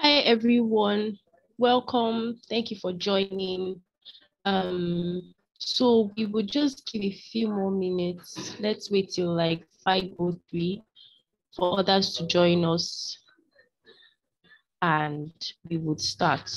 Hi everyone, welcome. Thank you for joining. So we will just give a few more minutes. Let's wait till like 5:03 for others to join us and we would start.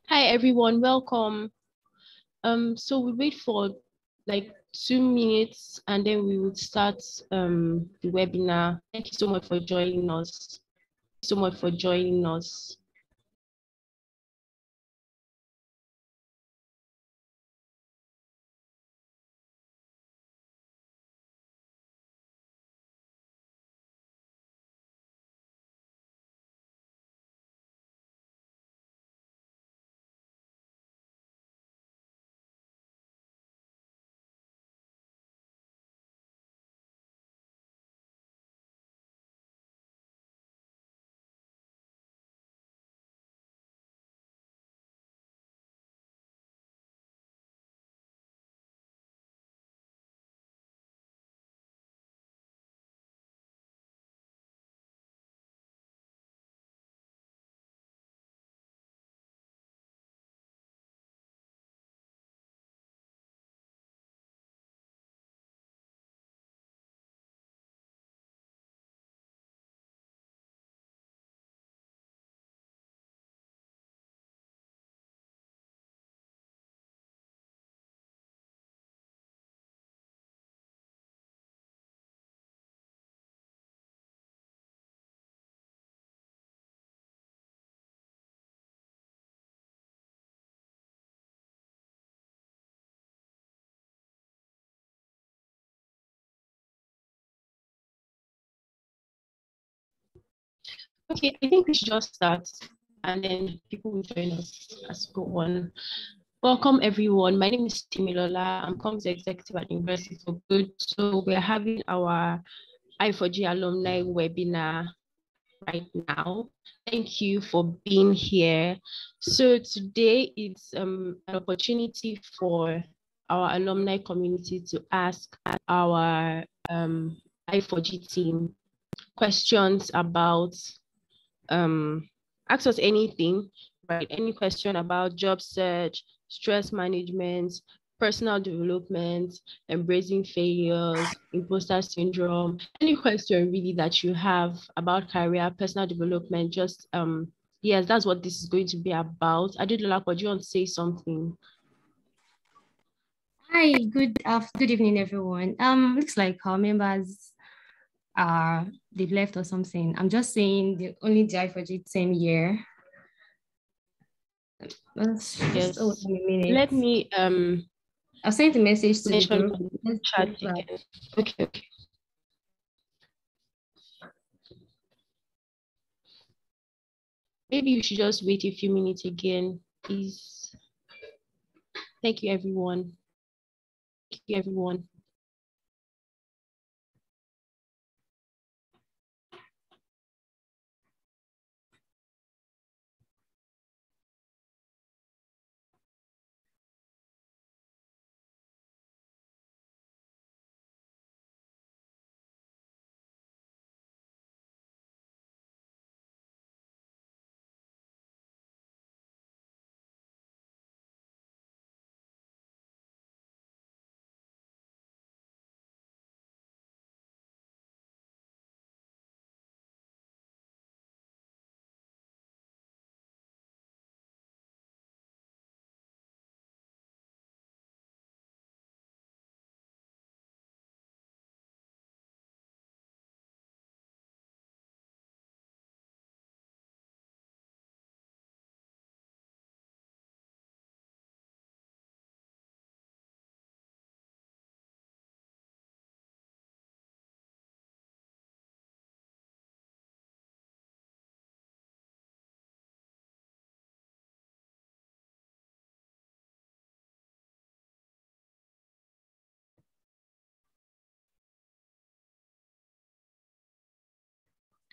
Hi everyone, welcome. So we wait for like 2 minutes and then we would start the webinar. Thank you so much for joining us. So much for joining us. Okay, I think we should just start and then people will join us as we go on. Welcome everyone. My name is Timilola. I'm comms executive at University for Good. So we're having our I4G Alumni webinar right now. Thank you for being here. So today it's an opportunity for our alumni community to ask our I4G team questions about ask us anything, right? Any question about job search, stress management, personal development, embracing failures, imposter syndrome, any question really that you have about career, personal development, just yes, that's what this is going to be about. Adedola, do you want to say something? Hi, good evening, everyone. Looks like our members they've left or something. I'm just saying the only the I4G team here. Yes. Just a minute. Let me I've sent a message to the group. Chat again. Okay. Maybe you should just wait a few minutes again, please. Thank you, everyone. Thank you, everyone.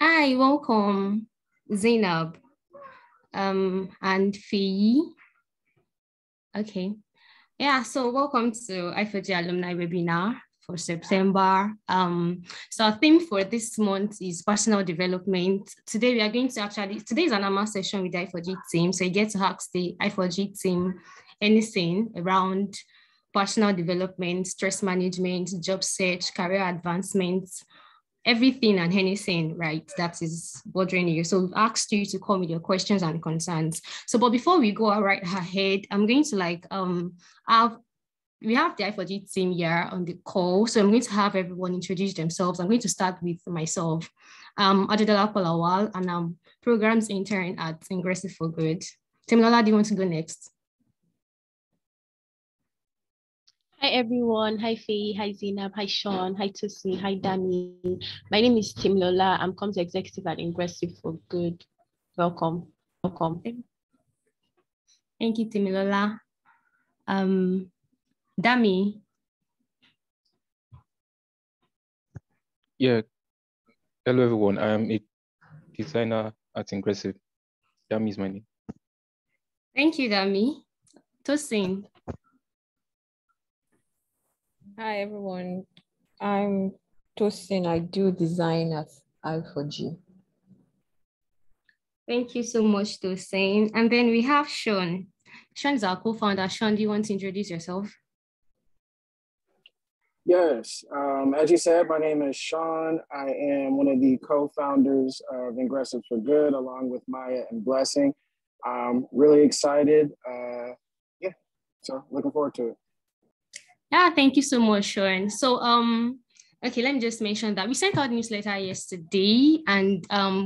Hi, welcome, Zainab, and Fee. Okay. Yeah, so welcome to I4G Alumni webinar for September. So our theme for this month is personal development. Today we are going to today is an normal session with the I4G team. So you get to ask the I4G team anything around personal development, stress management, job search, career advancement, everything and anything, right, that is bothering you. So we've asked you to come with your questions and concerns. So, but before we go right ahead, I'm going to we have the I4G team here on the call. So I'm going to have everyone introduce themselves. I'm going to start with myself. Adedola Palawal, and I'm programs intern at Ingressive for Good. Timilola, do you want to go next? Hi everyone, hi Faye, hi Zainab, hi Sean, hi Tusi, hi Dami. My name is Tim Lola. I'm comms executive at Ingressive for Good. Welcome. Thank you, Timilola. Dami. Yeah, hello everyone. I am a designer at Ingressive. Dami is my name. Thank you, Dami. Tosin. Hi everyone, I'm Tosin. I do design at I4G. Thank you so much, Tosin. And then we have Sean. Sean is our co-founder. Sean, do you want to introduce yourself? Yes, as you said, my name is Sean. I am one of the co-founders of Ingressive for Good, along with Maya and Blessing. Really excited. So looking forward to it. Yeah, thank you so much, Sean. So, okay, let me just mention that we sent out newsletter yesterday, and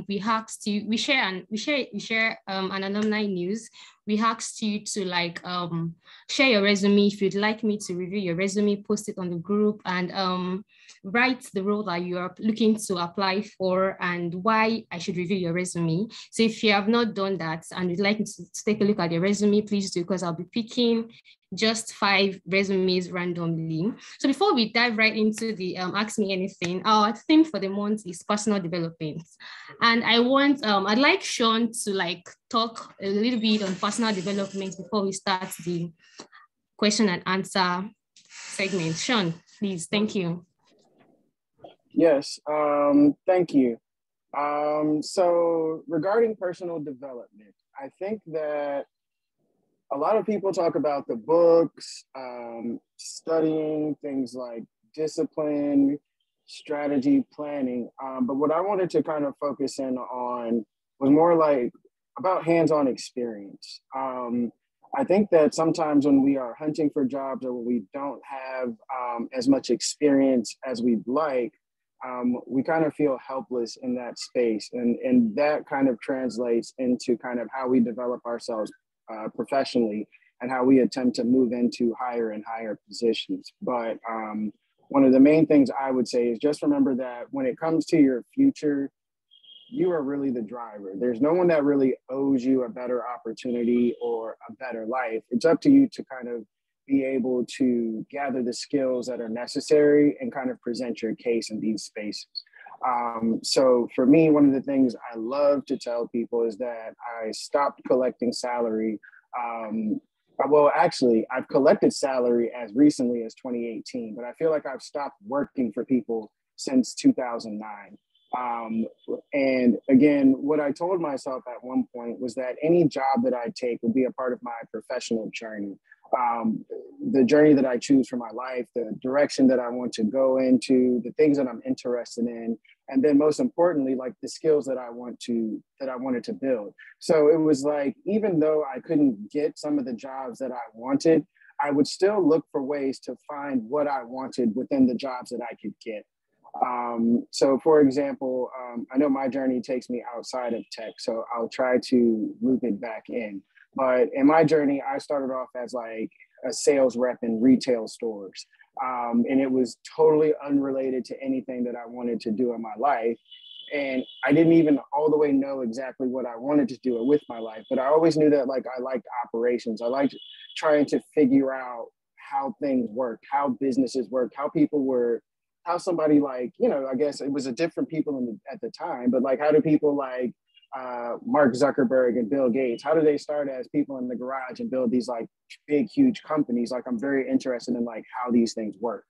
we asked you, we share an alumni news. We asked you to share your resume. If you'd like me to review your resume, post it on the group, and write the role that you are looking to apply for and why I should review your resume. So if you have not done that and you'd like me to take a look at your resume, please do, because I'll be picking just 5 resumes randomly. So before we dive right into the Ask Me Anything, our theme for the month is personal development. And I'd like Sean to talk a little bit on personal development before we start the question and answer segment. Sean, please, thank you. Yes, thank you. So regarding personal development, I think that a lot of people talk about the books, studying things like discipline, strategy, planning. But what I wanted to kind of focus in on was more like about hands-on experience. I think that sometimes when we are hunting for jobs or when we don't have as much experience as we'd like, we kind of feel helpless in that space. And that kind of translates into kind of how we develop ourselves professionally and how we attempt to move into higher and higher positions. But one of the main things I would say is just remember that when it comes to your future, you are really the driver. There's no one that really owes you a better opportunity or a better life. It's up to you to kind of be able to gather the skills that are necessary and kind of present your case in these spaces. So for me, one of the things I love to tell people is that I stopped collecting salary. Well, actually, I've collected salary as recently as 2018, but I feel like I've stopped working for people since 2009. And again, what I told myself at one point was that any job that I take would be a part of my professional journey. The journey that I choose for my life, the direction that I want to go into, the things that I'm interested in, and then most importantly, like the skills that I wanted to build. So it was like, even though I couldn't get some of the jobs that I wanted, I would still look for ways to find what I wanted within the jobs that I could get. So for example, I know my journey takes me outside of tech, so I'll try to loop it back in. But in my journey, I started off as like a sales rep in retail stores. And it was totally unrelated to anything that I wanted to do in my life. And I didn't even all the way know exactly what I wanted to do with my life, but I always knew that like I liked operations. I liked trying to figure out how things work, how businesses work, how people were how somebody like, you know, I guess it was a different people at the time, but like how do people like Mark Zuckerberg and Bill Gates, how do they start as people in the garage and build these like big, huge companies? Like I'm very interested in like how these things work.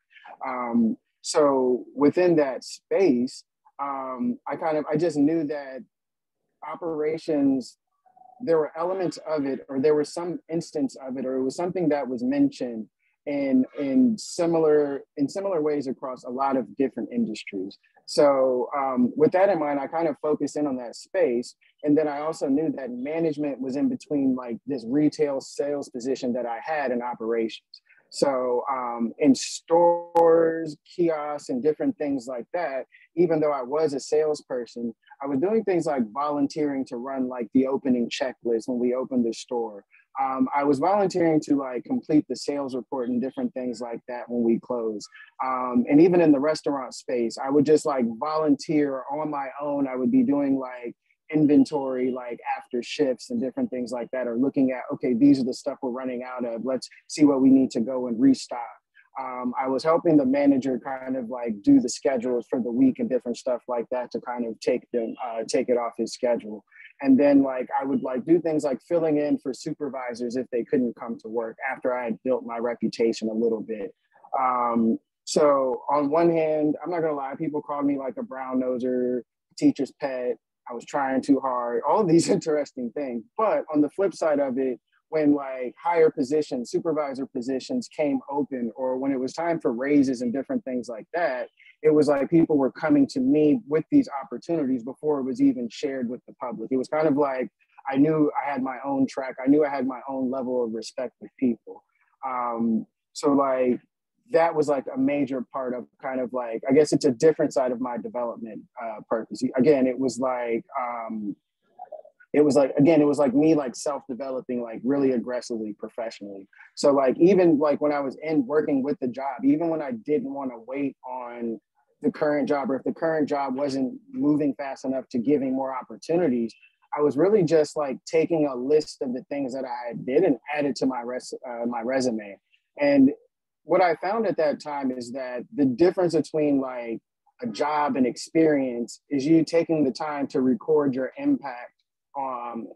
So within that space, I just knew that operations, there were elements of it, or there was some instance of it, or it was something that was mentioned in similar ways across a lot of different industries. So with that in mind, I kind of focused in on that space. And then I also knew that management was in between like this retail sales position that I had in operations. So in stores, kiosks, and different things like that, even though I was a salesperson, I was doing things like volunteering to run like the opening checklist when we opened the store. I was volunteering to like complete the sales report and different things like that when we closed. And even in the restaurant space, I would just like volunteer on my own. I would be doing like inventory like after shifts and different things like that, or looking at, okay, these are the stuff we're running out of. Let's see what we need to go and restock. I was helping the manager kind of like do the schedules for the week and different stuff like that to kind of take it off his schedule. And then like I would like do things like filling in for supervisors if they couldn't come to work after I had built my reputation a little bit. So on one hand, I'm not gonna lie, people called me like a brown noser, teacher's pet. I was trying too hard, all of these interesting things. But on the flip side of it, when like higher positions, supervisor positions came open, or when it was time for raises and different things like that, it was like people were coming to me with these opportunities before it was even shared with the public. It was kind of like, I knew I had my own track. I knew I had my own level of respect with people. So like, that was like a major part of kind of like, I guess it's a different side of my development purpose. Again, it was like me like self-developing like really aggressively professionally. So like even like when I was working with the job, even when I didn't want to wait on the current job, or if the current job wasn't moving fast enough to giving more opportunities, I was really just like taking a list of the things that I did and added to my resume. And what I found at that time is that the difference between like a job and experience is you taking the time to record your impact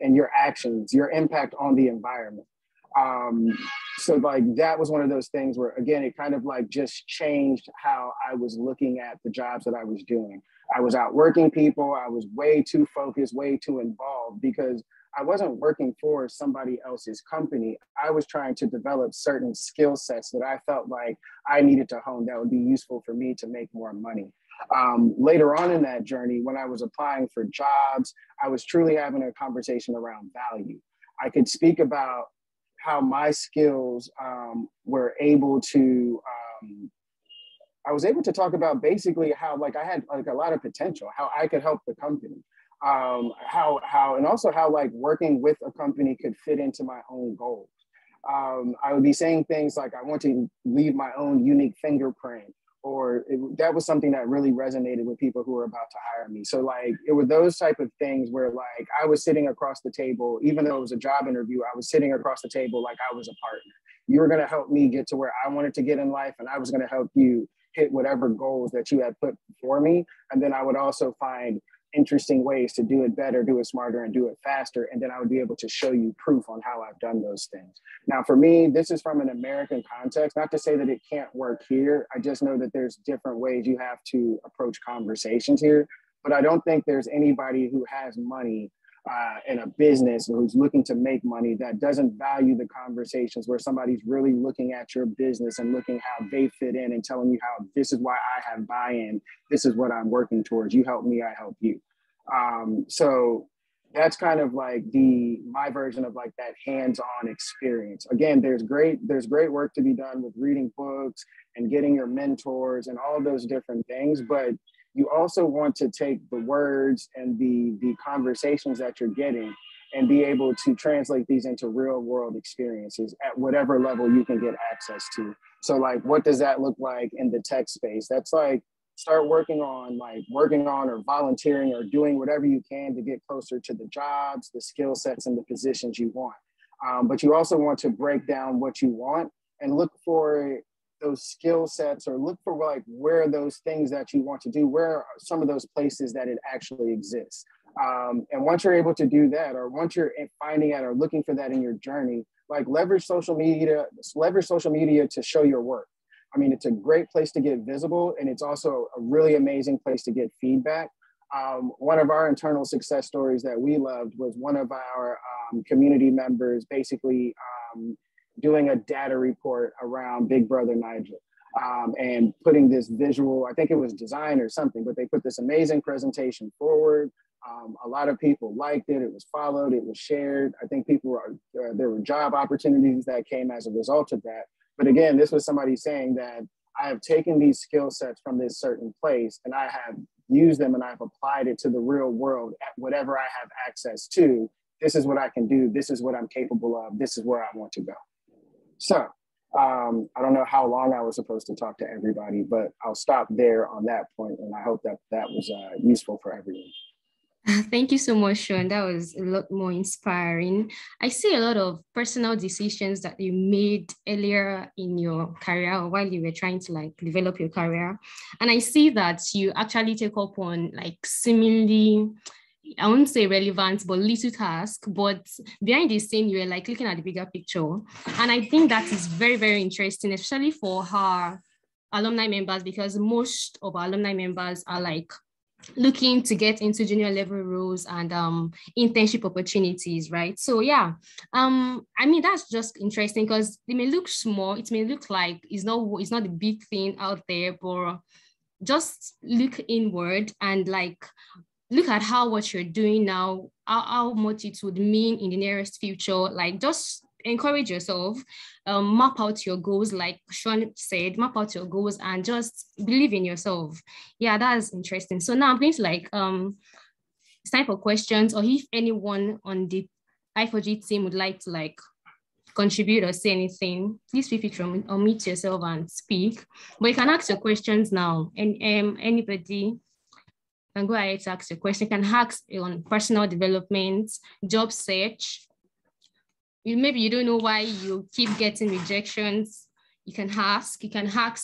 and your actions, your impact on the environment. So like that was one of those things where, again, it kind of like just changed how I was looking at the jobs that I was doing. I was outworking people. I was way too focused, way too involved, because I wasn't working for somebody else's company. I was trying to develop certain skill sets that I felt like I needed to hone that would be useful for me to make more money. Later on in that journey, when I was applying for jobs, I was truly having a conversation around value. I could speak about how my skills were able to, I was able to talk about basically how like I had like a lot of potential, how I could help the company. And also how like working with a company could fit into my own goals. I would be saying things like, I want to leave my own unique fingerprint, or that was something that really resonated with people who were about to hire me. So like, it were those type of things where like, I was sitting across the table, even though it was a job interview, I was sitting across the table like I was a partner. You were gonna help me get to where I wanted to get in life, and I was gonna help you hit whatever goals that you had put before me. And then I would also find interesting ways to do it better, do it smarter, and do it faster. And then I would be able to show you proof on how I've done those things. Now, for me, this is from an American context, not to say that it can't work here. I just know that there's different ways you have to approach conversations here. But I don't think there's anybody who has money in a business or who's looking to make money that doesn't value the conversations where somebody's really looking at your business and looking how they fit in and telling you how this is why I have buy-in. This is what I'm working towards. You help me, I help you. So that's kind of like my version of like that hands-on experience. Again, there's great work to be done with reading books and getting your mentors and all those different things, but you also want to take the words and the conversations that you're getting and be able to translate these into real world experiences at whatever level you can get access to. So like, what does that look like in the tech space? That's like, start working on or volunteering or doing whatever you can to get closer to the jobs, the skill sets, and the positions you want. But you also want to break down what you want and look for those skill sets, or look for like where those things that you want to do, where are some of those places that it actually exists. And once you're able to do that, or once you're finding out or looking for that in your journey, like leverage social media to show your work. I mean, it's a great place to get visible, and it's also a really amazing place to get feedback. One of our internal success stories that we loved was one of our community members basically doing a data report around Big Brother Nigel, and putting this visual, I think it was design or something, but they put this amazing presentation forward. A lot of people liked it. It was followed. It was shared. I think there were job opportunities that came as a result of that. But again, this was somebody saying that I have taken these skill sets from this certain place and I have used them and I've applied it to the real world at whatever I have access to. This is what I can do. This is what I'm capable of. This is where I want to go. So I don't know how long I was supposed to talk to everybody, but I'll stop there on that point. And I hope that that was useful for everyone. Thank you so much, Sean. That was a lot more inspiring. I see a lot of personal decisions that you made earlier in your career or while you were trying to like develop your career. And I see that you actually take up on like seemingly, I won't say relevant, but little task, but behind the scene, you were like looking at the bigger picture. And I think that is very, very interesting, especially for our alumni members, because most of our alumni members are like looking to get into junior level roles and internship opportunities, right? So yeah, I mean, that's just interesting because it may look small, it may look like it's not the big thing out there, but just look inward and like look at what you're doing now, how much it would mean in the nearest future. Like just encourage yourself, map out your goals, like Sean said, map out your goals and just believe in yourself. Yeah, that's interesting. So now I'm going to like, it's time for questions, or if anyone on the I4G team would like to like contribute or say anything, please feel free to unmute yourself and speak. But you can ask your questions now. And anybody can go ahead to ask your question. You can ask on personal development, job search. Maybe you don't know why you keep getting rejections. You can ask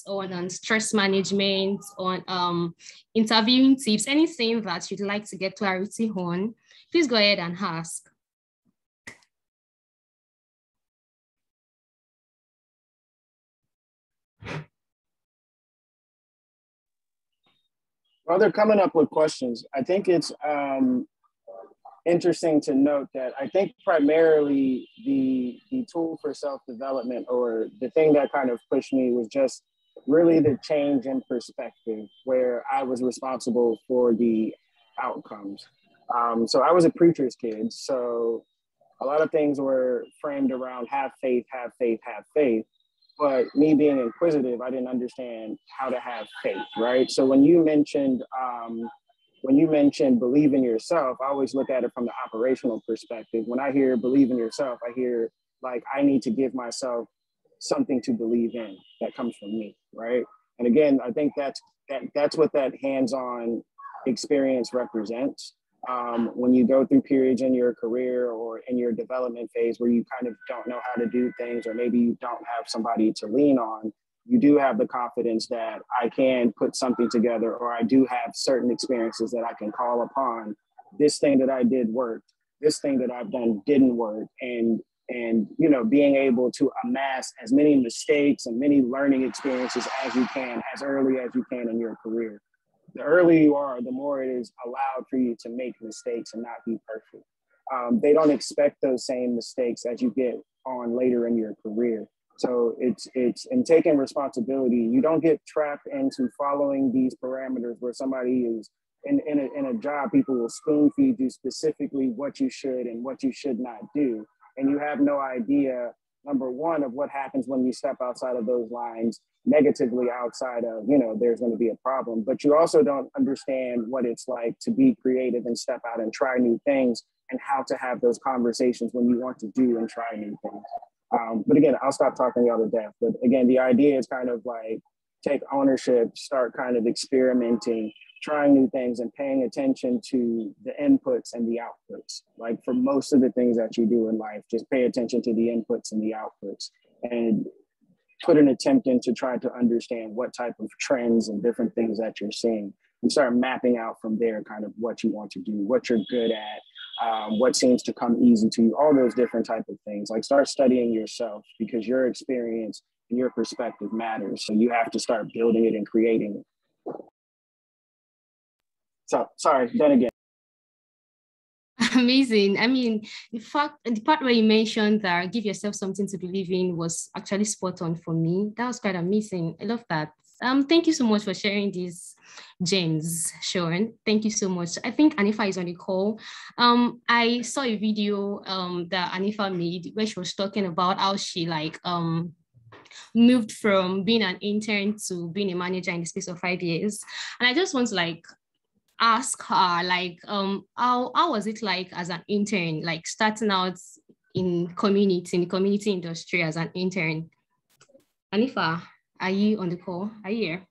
on stress management, on interviewing tips, anything that you'd like to get clarity on, please go ahead and ask. While they're coming up with questions, I think it's interesting to note that I think primarily the tool for self-development, or the thing that kind of pushed me, was just really the change in perspective where I was responsible for the outcomes. So I was a preacher's kid. So a lot of things were framed around have faith, have faith, have faith. But me being inquisitive, I didn't understand how to have faith, right? So when you mentioned believe in yourself, I always look at it from the operational perspective. When I hear believe in yourself, I hear like I need to give myself something to believe in that comes from me, right? And again, I think that's what that hands-on experience represents. When you go through periods in your career or in your development phase where you kind of don't know how to do things, or maybe you don't have somebody to lean on, you do have the confidence that I can put something together, or I do have certain experiences that I can call upon. This thing that I did worked, this thing that I've done didn't work. And you know, being able to amass as many mistakes and many learning experiences as you can, as early as you can in your career. The earlier you are, the more it is allowed for you to make mistakes and not be perfect. They don't expect those same mistakes as you get on later in your career. So it's in taking responsibility. You don't get trapped into following these parameters where somebody is in a job, people will spoon feed you specifically what you should and what you should not do. And you have no idea, number one, of what happens when you step outside of those lines, negatively outside of, you know, there's going to be a problem. But you also don't understand what it's like to be creative and step out and try new things, and how to have those conversations when you want to do and try new things. But again, I'll stop talking y'all to death. But again, the idea is kind of like take ownership, start kind of experimenting, trying new things, and paying attention to the inputs and the outputs. Like for most of the things that you do in life, just pay attention to the inputs and the outputs. And put an attempt in to try to understand what type of trends and different things that you're seeing, and start mapping out from there kind of what you want to do, what you're good at, what seems to come easy to you, all those different type of things. Like start studying yourself, because your experience and your perspective matters. So you have to start building it and creating it. So sorry, then again. Amazing. I mean, the part where you mentioned that give yourself something to believe in was actually spot on for me. That was quite amazing. I love that. Thank you so much for sharing these gems, Sharon. Thank you so much. I think Anifa is on the call. I saw a video that Anifa made where she was talking about how she moved from being an intern to being a manager in the space of 5 years. And I just want to ask her how was it like as an intern, like starting out in the community industry as an intern? Anifa, are you on the call? Are you here?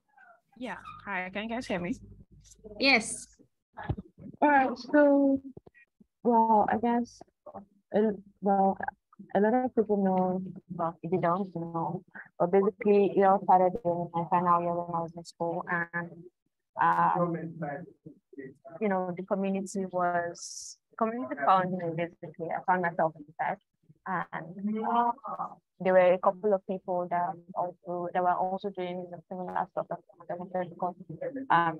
Yeah. Hi, can you guys hear me? Yes. All right. So, well, I guess, well, a lot of people know, well, if you don't know, but basically, it all started in my final year when I was in school, and the community found me basically. I found myself in that, and there were a couple of people that were also doing the similar stuff that I wanted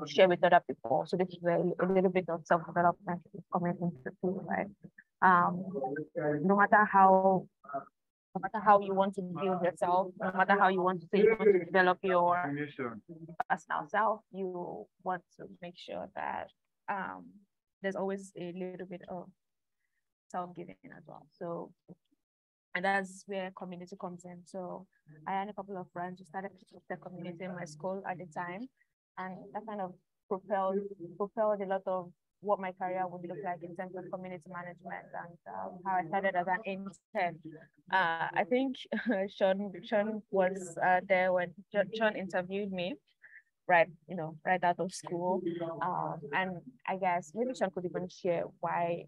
to share with other people. So this is a little bit of self-development coming into the field, right? No matter how you want to build yourself, no matter how you want to say you want to develop your personal self, you want to make sure that there's always a little bit of self-giving as well. So, and that's where community comes in. So I had a couple of friends who started the community in my school at the time, and that kind of propelled a lot of what my career would look like in terms of community management, and how I started as an intern. I think Sean was there when Sean interviewed me, right out of school, and I guess maybe Sean could even share why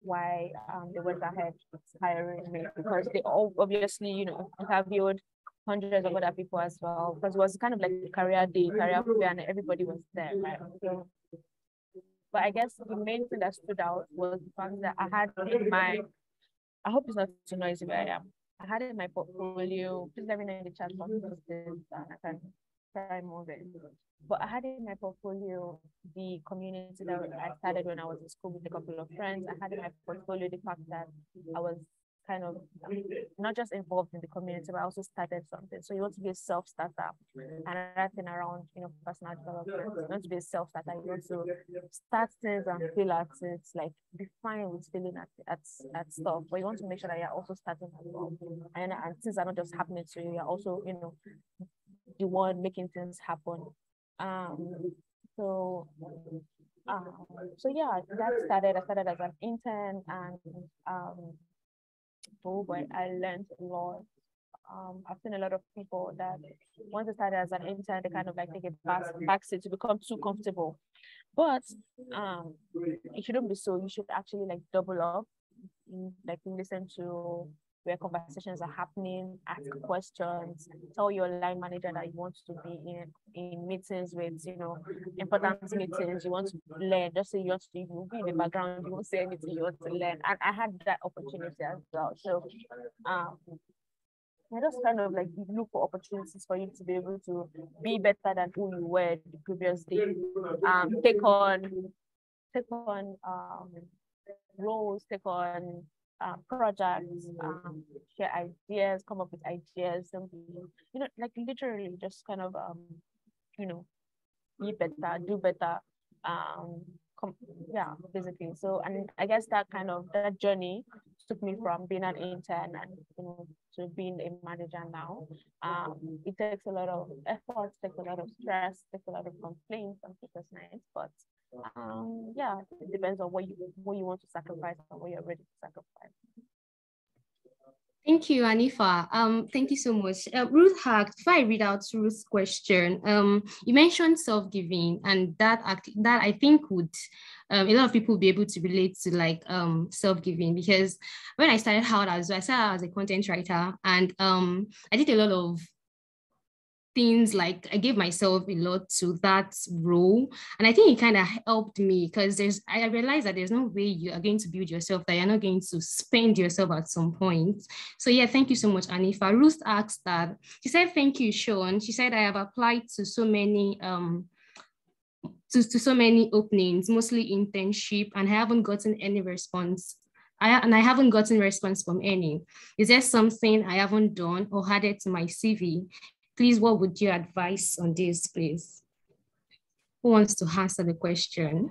they went ahead with hiring me, because they all obviously interviewed hundreds of other people as well, because it was kind of like a career fair, and everybody was there, right? So, but I guess the main thing that stood out was the fact that I had in my, I hope it's not too noisy where I am. I had in my portfolio, please let me know in the chat box, and I can try moving. But I had in my portfolio the community that I started when I was in school with a couple of friends. I had in my portfolio the fact that I was kind of not just involved in the community, but I also started something. So you want to be a self-starter, and another thing around personal development. You want to be a self-starter. You want to start things and feel at it, like be fine with feeling at stuff, but you want to make sure that you're also starting as well, and things are not just happening to you. You're also the one making things happen. So yeah, I started as an intern, and oh boy, I learned a lot. I've seen a lot of people that once they started as an intern, they kind of take a backseat to become too comfortable. But it shouldn't be so. You should actually double up, listen to where conversations are happening, ask questions, tell your line manager that you want to be in meetings with, important meetings, you want to learn, just say you'll be in the background, you won't say anything, you want to learn. And I had that opportunity as well. So I just kind of look for opportunities for you to be able to be better than who you were the previous day. Take on roles, take on projects, share ideas, come up with ideas, and literally just kind of be better, do better, basically. So, and I guess that journey took me from being an intern and to being a manager now. It takes a lot of effort, takes a lot of stress, takes a lot of complaints and people's nights, but it depends on what you want to sacrifice and what you're ready to sacrifice. Thank you, Anifa. Thank you so much. Ruth hacked. Before I read out Ruth's question, you mentioned self-giving, and that I think would a lot of people be able to relate to self-giving, because when I started out as a content writer, and I did a lot of things, like I gave myself a lot to that role. And I think it kind of helped me because I realized that there's no way you are going to build yourself that you're not going to spend yourself at some point. So yeah, thank you so much, Anifa. Ruth asked that. She said, thank you, Sean. She said, I have applied to so many to so many openings, mostly internship, and I haven't gotten any response. I haven't gotten response from any. Is there something I haven't done or added to my CV? Please, what would you advise on this, please? Who wants to answer the question?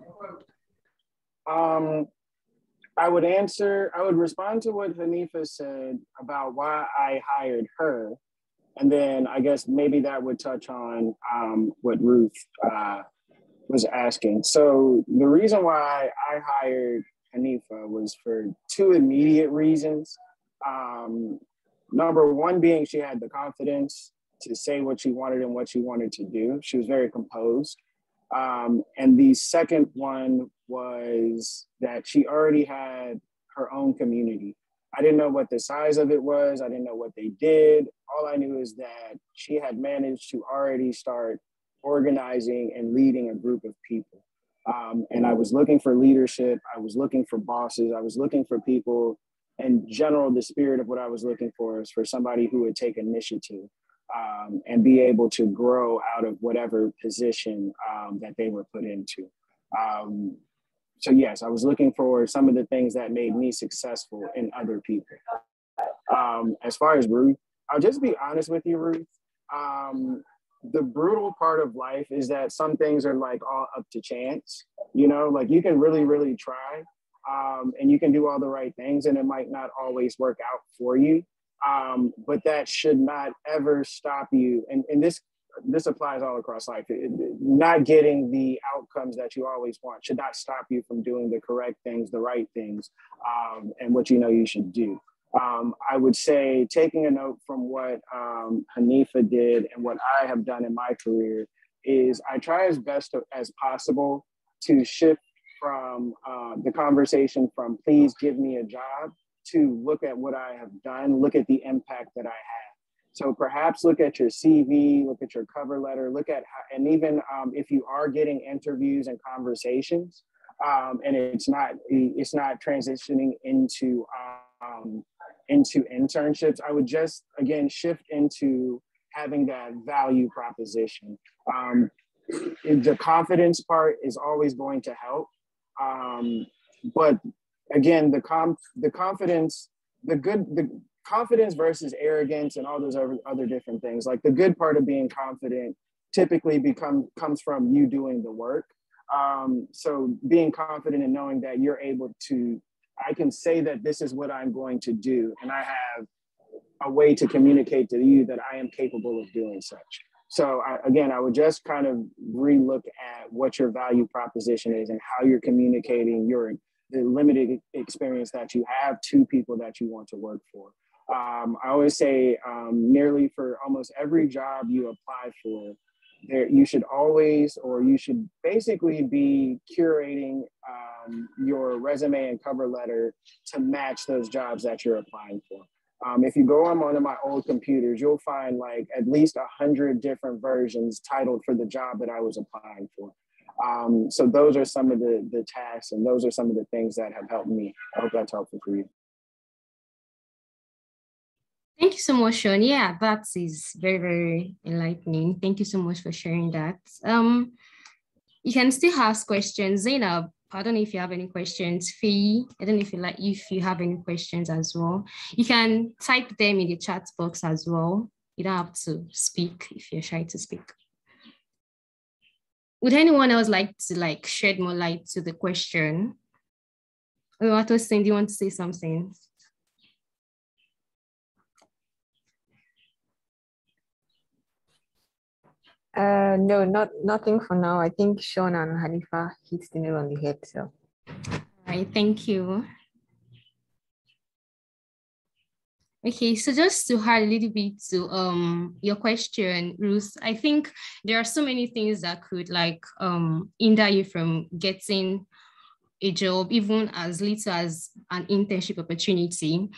I would respond to what Hanifa said about why I hired her. And then I guess maybe that would touch on what Ruth was asking. So the reason why I hired Hanifa was for two immediate reasons. Number one being she had the confidence to say what she wanted and what she wanted to do. She was very composed. And the second one was that she already had her own community. I didn't know what the size of it was. I didn't know what they did. All I knew is that she had managed to already start organizing and leading a group of people. And I was looking for leadership. I was looking for bosses. I was looking for people. In general, the spirit of what I was looking for is for somebody who would take initiative and be able to grow out of whatever position that they were put into. So yes, I was looking for some of the things that made me successful in other people. As far as Ruth, I'll just be honest with you, Ruth. The brutal part of life is that some things are like all up to chance, you know, like you can really, really try and you can do all the right things and it might not always work out for you. But that should not ever stop you. And this applies all across life. Not getting the outcomes that you always want should not stop you from doing the correct things, the right things, and what you know you should do. I would say taking a note from what Hanifa did and what I have done in my career is I try as best as possible to shift from the conversation from please give me a job to look at what I have done, look at the impact that I have. So perhaps look at your CV, look at your cover letter, look at how, and even if you are getting interviews and conversations, and it's not transitioning into internships, I would just again shift into having that value proposition. The confidence part is always going to help, but again, the confidence, the confidence versus arrogance and all those other different things. Like the good part of being confident typically comes from you doing the work. So being confident and knowing that you're able to, I can say that this is what I'm going to do, and I have a way to communicate to you that I am capable of doing such. So I would just kind of relook at what your value proposition is and how you're communicating the limited experience that you have to people that you want to work for. I always say nearly for almost every job you apply for, you should basically be curating your resume and cover letter to match those jobs that you're applying for. If you go on one of my old computers, you'll find like at least 100 different versions titled for the job that I was applying for. So those are some of the tasks and those are some of the things that have helped me. I hope that's helpful for you. Thank you so much, Sean. Yeah, that is very, very enlightening. Thank you so much for sharing that. You can still ask questions. Zainab, I don't know if you have any questions. Fee, I don't know if you have any questions as well. You can type them in the chat box as well. You don't have to speak if you're shy to speak. Would anyone else like to shed more light to the question? Oluwatosin, do you want to say something? No, nothing for now. I think Sean and Hanifa hit the nail on the head. So, all right, thank you. Okay, so just to add a little bit to your question, Ruth, I think there are so many things that could hinder you from getting a job, even as little as an internship opportunity.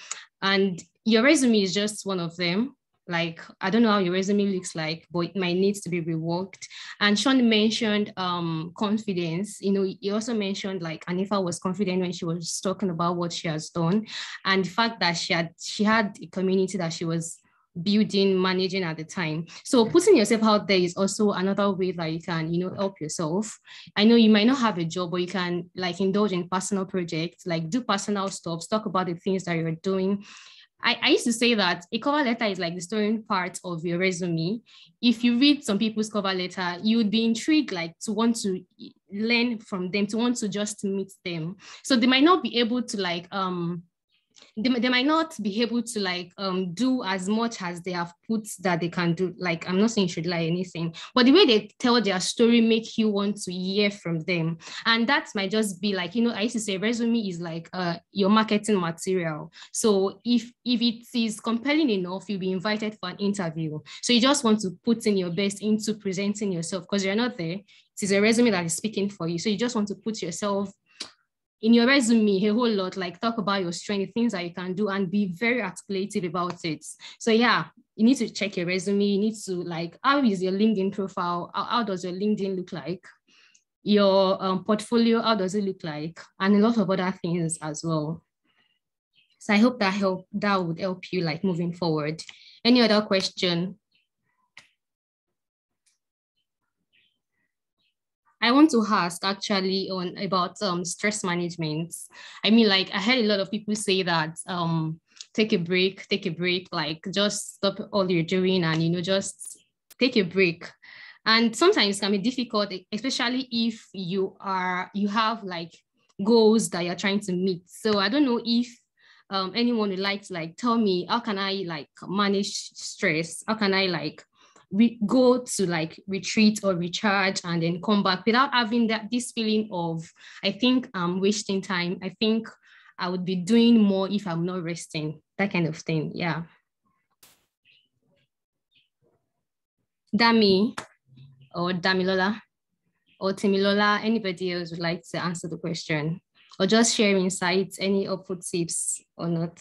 And your resume is just one of them. like, I don't know how your resume looks like, but it might need to be reworked. And Sean mentioned confidence. You know, he also mentioned like Anifa was confident when she was talking about what she has done, and the fact that she had a community that she was building, managing at the time. So putting yourself out there is also another way that you can, you know, help yourself. I know you might not have a job, but you can like indulge in personal projects, like do personal stuff, talk about the things that you're doing. I used to say that a cover letter is like the story part of your resume. If you read some people's cover letter, you would be intrigued, like to want to learn from them, to want to just meet them. So they might not be able to like they might not be able to like do as much as they have put that they can do. Like, I'm not saying you should lie anything, but the way they tell their story make you want to hear from them. And that might just be like, you know, I used to say resume is like your marketing material. So if it is compelling enough, you'll be invited for an interview. So you just want to put in your best into presenting yourself, because you're not there. It is a resume that is speaking for you. So you just want to put yourself in your resume a whole lot, like talk about your strength, things that you can do, and be very articulative about it. So yeah, you need to check your resume. You need to like, how is your LinkedIn profile? How does your LinkedIn look like? Your portfolio, how does it look like? And a lot of other things as well. So I hope that would help you like moving forward. Any other question? I want to ask actually on about stress management. I mean, like I heard a lot of people say that take a break, like just stop all you're doing and, you know, just take a break. And sometimes it can be difficult, especially if you have like goals that you're trying to meet. So I don't know if anyone would like to like tell me, how can I like manage stress? How can I like go to like retreat or recharge and then come back without having this feeling of, I think I'm wasting time. I think I would be doing more if I'm not resting, that kind of thing. Yeah. Dami or Damilola or Timilola, anybody else would like to answer the question or just share insights, any helpful tips or not?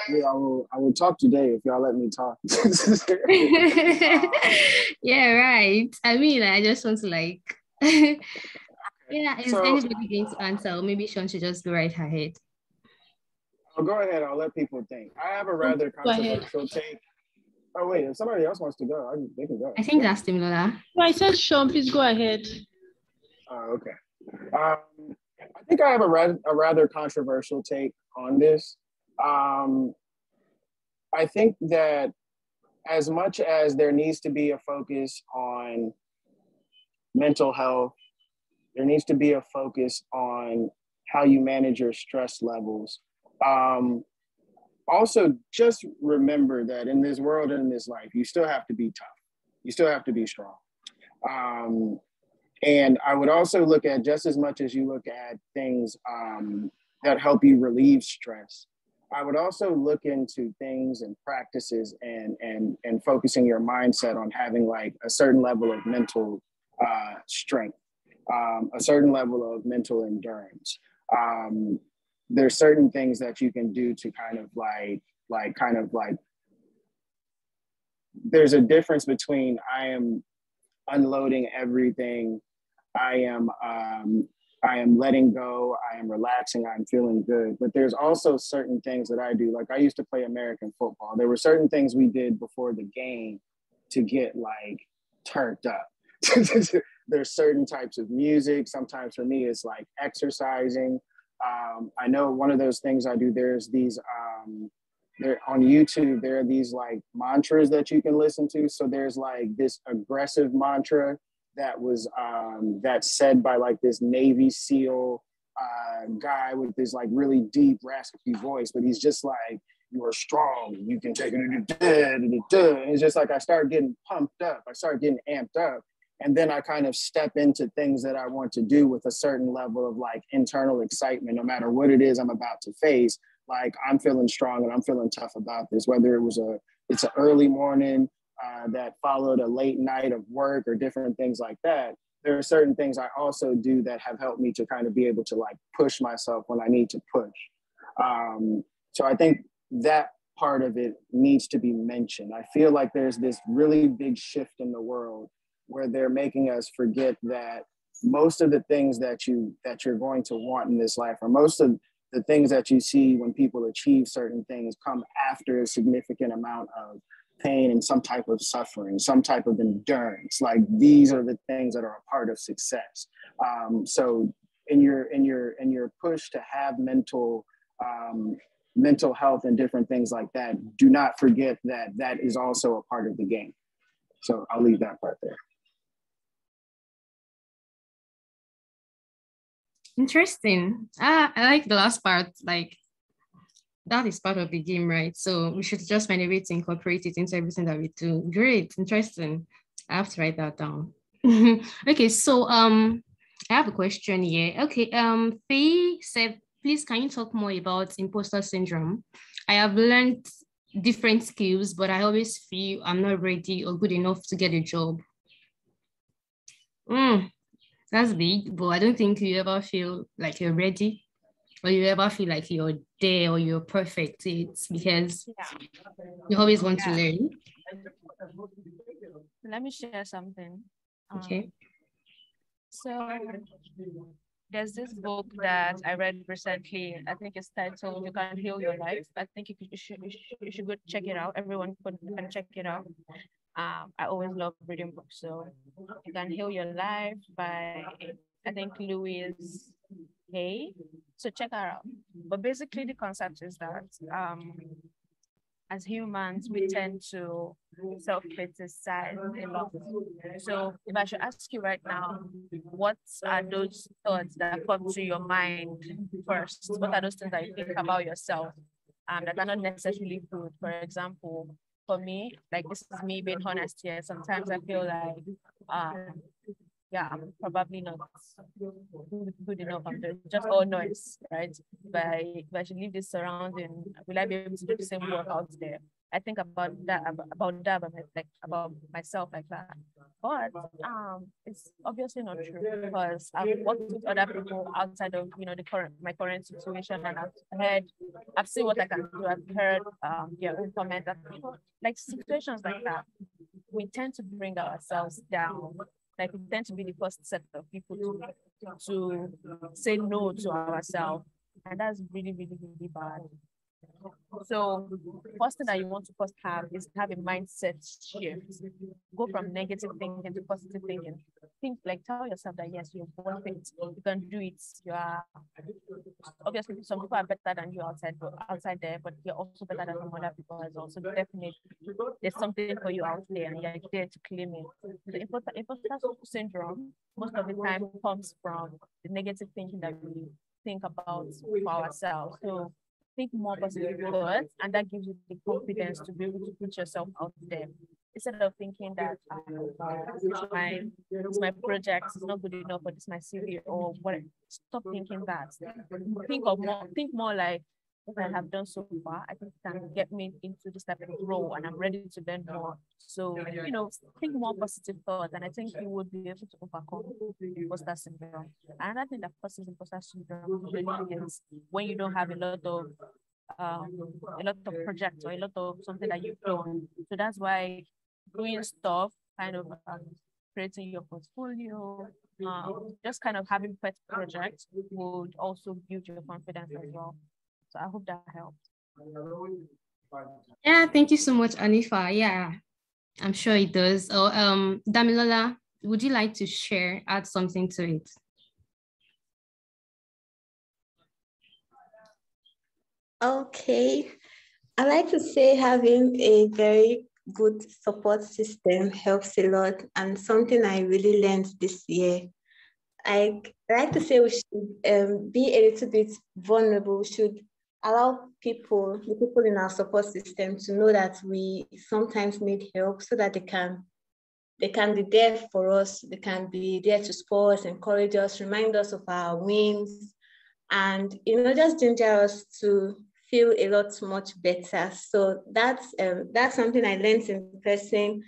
Yeah, I will talk today if y'all let me talk. Yeah, right. I mean, I just want to like, yeah, is anybody going to answer? Or maybe Sean should just go right ahead. I'll go ahead. I'll let people think. I have a rather controversial take. Oh, wait, if somebody else wants to go, they can go. I think that's Timilola. No, I said Sean, please go ahead. Okay. I think I have a rather controversial take on this. I think that as much as there needs to be a focus on mental health, there needs to be a focus on how you manage your stress levels. Also, just remember that in this world and in this life, you still have to be tough. You still have to be strong. And I would also look at, just as much as you look at things that help you relieve stress, I would also look into things and practices and focusing your mindset on having like a certain level of mental strength, a certain level of mental endurance. There's certain things that you can do to kind of like, there's a difference between I am unloading everything, I am letting go, I am relaxing, I'm feeling good. But there's also certain things that I do. Like I used to play American football. There were certain things we did before the game to get like turned up. There's certain types of music. Sometimes for me, it's like exercising. I know one of those things I do, there's these, there on YouTube, there are these like mantras that you can listen to. So there's like this aggressive mantra that was that's said by like this Navy SEAL guy with this like really deep raspy voice, but he's just like, you are strong, you can take it, and it's just like I start getting pumped up, I start getting amped up, and then I kind of step into things that I want to do with a certain level of like internal excitement, no matter what it is I'm about to face. Like I'm feeling strong and I'm feeling tough about this, whether it's an early morning that followed a late night of work or different things like that. there are certain things I also do that have helped me to kind of be able to like push myself when I need to push. So I think that part of it needs to be mentioned. I feel like there's this really big shift in the world where they're making us forget that most of the things that you're going to want in this life, or most of the things that you see when people achieve certain things, come after a significant amount of pain and some type of suffering, some type of endurance. Like these are the things that are a part of success. So in your push to have mental health and different things like that, do not forget that that is also a part of the game. So I'll leave that part there. Interesting. I like the last part, like that is part of the game, right? So we should just find a way to incorporate it into everything that we do. Great, interesting. I have to write that down. Okay, so I have a question here. Okay, Faye said, please can you talk more about imposter syndrome? I have learned different skills, but I always feel I'm not ready or good enough to get a job. That's big, but I don't think you ever feel like you're ready or you ever feel like you're there or you're perfect. It's because you always want to learn. Let me share something. Okay. So there's this book that I read recently. I think it's titled "You Can Heal Your Life." I think you should go check it out. Everyone can check it out. I always love reading books. So You Can Heal Your Life by, I think, Louise Hay. So check her out. But basically the concept is that as humans, we tend to self-criticize a lot. So if I should ask you right now, what are those thoughts that come to your mind first? What are those things that you think about yourself that are not necessarily good? For example, for me, like this is me being honest here, sometimes I feel like, yeah, I'm probably not good enough. I'm just all noise, right? But if I should leave this surrounding, will I be able to do the same work out there? I think about that, about myself like that. But it's obviously not true because I've worked with other people outside of my current situation, and I've seen what I can do. I've heard their own comments, like situations like that. We tend to bring ourselves down. Like we tend to be the first set of people to say no to ourselves, and that's really, really, really bad. So first thing that you want to first have is have a mindset shift. Go from negative thinking to positive thinking. Think like tell yourself that yes, you're worth it. You can do it. You are obviously some people are better than you outside there, but you're also better than some other people as well. So definitely there's something for you out there and you're there to claim it. The imposter syndrome most of the time comes from the negative thinking that we think about for ourselves. So think more positive thoughts, and that gives you the confidence to be able to put yourself out there. Instead of thinking that it's my project, it's not good enough, or it's my CV or what. Stop thinking that. Think more like what I have done so far. I think it can get me into this type of role, and I'm ready to learn more. So think more positive thoughts, and I think you would be able to overcome imposter syndrome. Another thing that causes imposter syndrome really is when you don't have a lot of projects or a lot of something that you've done. So that's why doing stuff, kind of creating your portfolio, just kind of having pet projects would also build your confidence as well. So I hope that helps. Yeah, thank you so much, Anifa. Yeah, I'm sure it does. Oh, Damilola, would you like to add something to it? Okay. I like to say having a very good support system helps a lot, and something I really learned this year. I like to say we should be a little bit vulnerable. We should allow the people in our support system to know that we sometimes need help so that they can be there for us. They can be there to support us, encourage us, remind us of our wins, and just ginger us to feel a lot much better. So that's something I learned in person.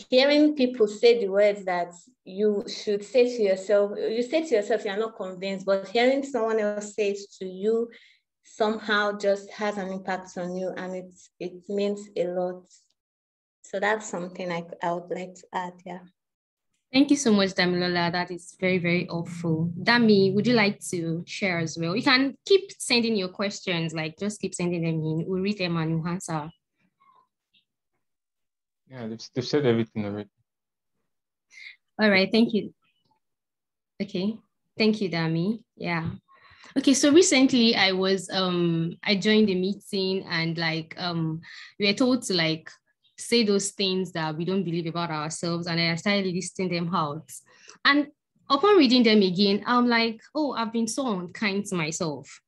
hearing people say the words that you should say to yourself, you say to yourself you're not convinced, but hearing someone else say it to you somehow just has an impact on you, and it means a lot. So that's something I would like to add, yeah. Thank you so much, Damilola. That is very, very helpful. Dami, would you like to share as well? You can keep sending your questions, like just keep sending them in. We'll read them and we'll answer. Yeah, they've said everything already. All right, thank you. Okay, thank you, Dami. Yeah. Okay, so recently I joined a meeting, and we were told to like say those things that we don't believe about ourselves, and I started listing them out. And upon reading them again, I'm like, oh, I've been so unkind to myself.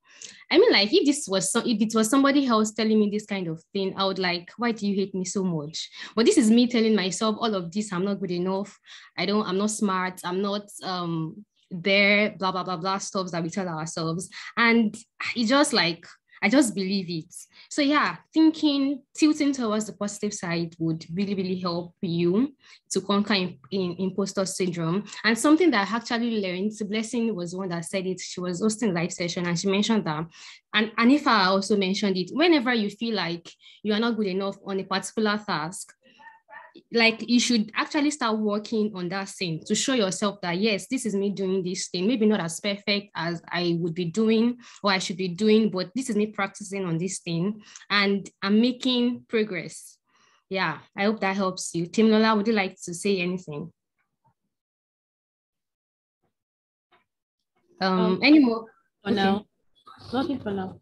I mean, like, if it was somebody else telling me this kind of thing, I would like, why do you hate me so much? But this is me telling myself all of this. I'm not good enough. I'm not smart. I'm not there, blah, blah, blah, blah, stuff that we tell ourselves. And it just like, I just believe it. So yeah, tilting towards the positive side would really, really help you to conquer imposter syndrome. And something that I actually learned, Blessing was one that said it. She was hosting a live session and she mentioned that. And Anifa also mentioned it. Whenever you feel like you are not good enough on a particular task, like you should actually start working on that thing to show yourself that, yes, this is me doing this thing, maybe not as perfect as I would be doing or I should be doing, but this is me practicing on this thing and I'm making progress. Yeah, I hope that helps you. Tim Lola, would you like to say anything? Any more? For now, nothing for now.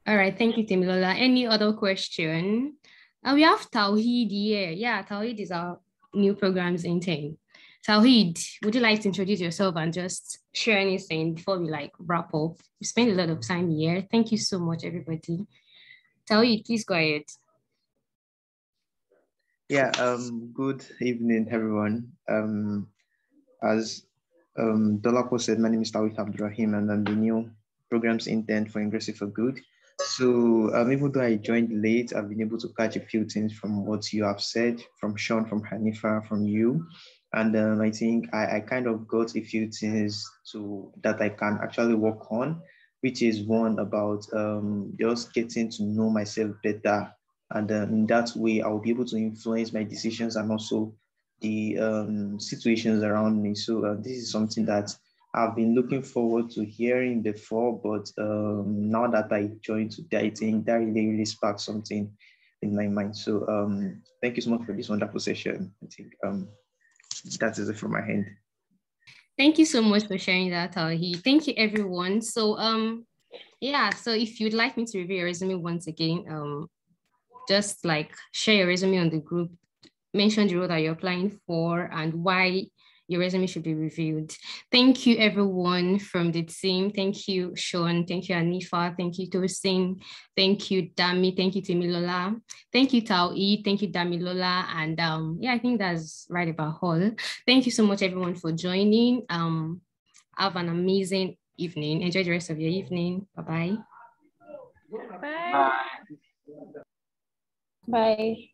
All right, thank you, Tim Lola. Any other question? We have Tawheed here. Yeah, Tawheed is our new programs intern. Tawheed, would you like to introduce yourself and just share anything before we like wrap up? We spent a lot of time here. Thank you so much, everybody. Tawheed, please go ahead. Yeah, good evening, everyone. As Dolapo said, my name is Tawheed Abdurrahim, and I'm the new programs intern for Ingressive for Good. So even though I joined late, I've been able to catch a few things from what you have said, from Sean, from Hanifa, from you. And I think I kind of got a few things that I can actually work on, which is one about just getting to know myself better. And in that way, I will be able to influence my decisions and also the situations around me. So this is something that I've been looking forward to hearing before, but now that I joined today, I think that really sparked something in my mind. So thank you so much for this wonderful session. I think that is it from my hand. Thank you so much for sharing that, Tawheed. Thank you, everyone. So yeah, so if you'd like me to review your resume once again, just like share your resume on the group, mention the role that you're applying for and why your resume should be reviewed. Thank you, everyone from the team. Thank you, Sean. Thank you, Anifa. Thank you, Tosin. Thank you, Dami. Thank you, Timilola. Thank you, Tawheed. Thank you, Damilola. And yeah, I think that's right about all. Thank you so much, everyone, for joining. Have an amazing evening. Enjoy the rest of your evening. Bye-bye. Bye. Bye.